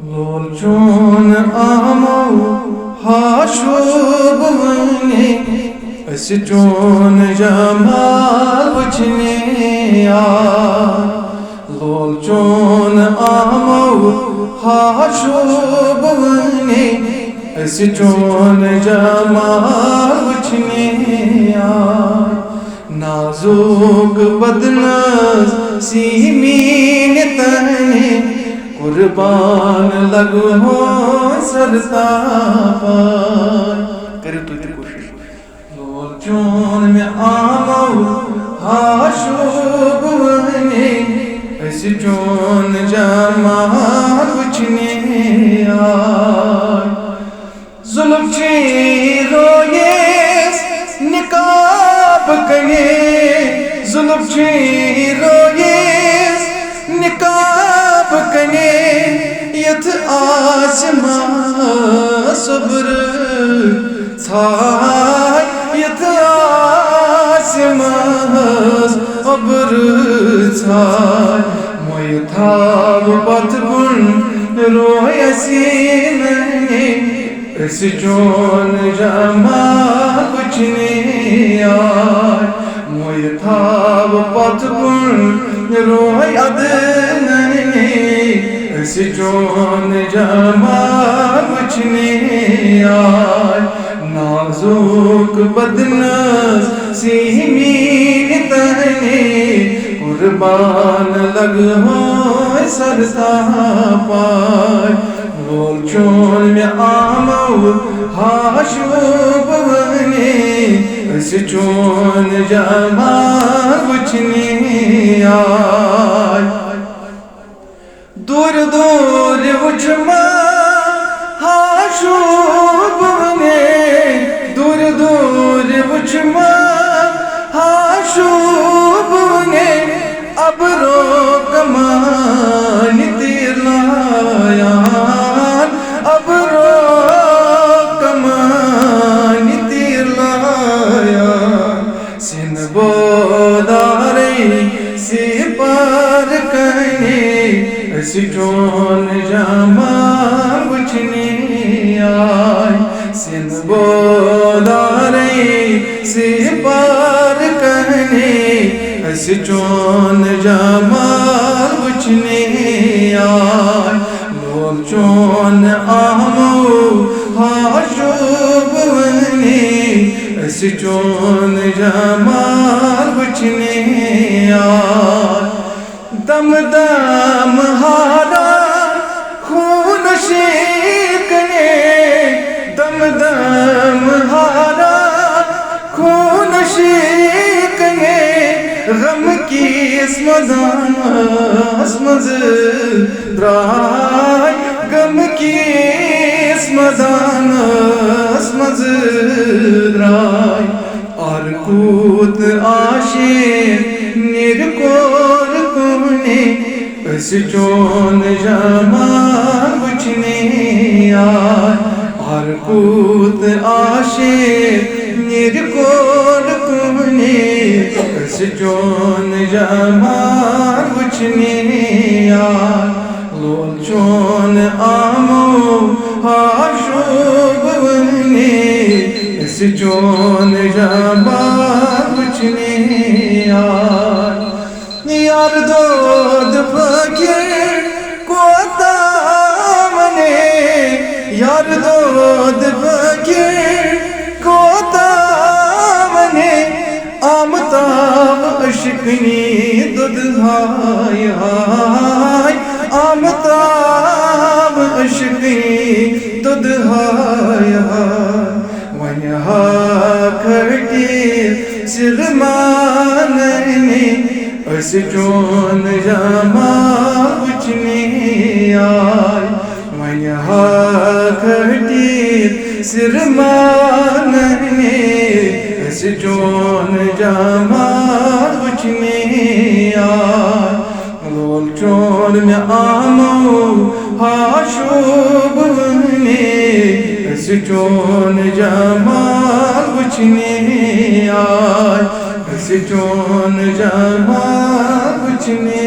लोलचोन आमो हाशोब वने अस चोन जमाल वचने लोलचोन आमो हाशोब वने अस चोन जमाल वचने नाजुक बदनस सीमीन तने कुर्बान लगो सरता करो तू कोशिश लोलचोन में आमो हाशोब वने अस चोन जमाल वचने जुल्म ची रोयेस निकाब कने जुल्म ची रोयेस निकाब कने यथ आसमां सब्र छाय यथ आसमां सब्र छाय मोय थाव पथ बुन रोयसी नने अस चोन जमाल वचने मोय थाव पथ बुन रोय अदनने अस चोन जमाल वचने नाजुक बदनस सीमीन तने कुर्बान लगो सरता पाय लोलचोन में आमो हाशोब वने अस चोन जमाल वचने दूर दूर वचमा हाशोब वने दूर दूर वचमा हाशोब वने अब रो कमान तीर लायान अब रो कमान तीर लायान सिन बोदारे से पार कने अस चोन जमाल वचने सिन बोदारे से पार कने अस चोन जमाल वचने लोलचोन आमो हाशोब वने अस चोन जमाल वचने दम दम हारा खून शेकने दम दम हारा खून शेकने गम की स्मदान द्राय गम की स्मदान द्राय और कूत आशे निर्कोर कुने अस चोन जमाल वचने और कूत आशे निर्कोर कुने अस चोन जमाल वचने लोलचोन आमो हाशोब वने अस चोन जमाल वचने यार दोद फकीर कोता मने यार दोद फकीर कोता मने आमताब अशकनी दुद हाय हाय आमताब अशकनी दुद हाय वन हा खटी सिरमानने अस चोन जमाल वचने वन हा खटी सिरमानने अस चोन जमाल वचने लोलचोन में आमो हाशोब वने अस चोन जमाल वचने अस चोन जमाल वचने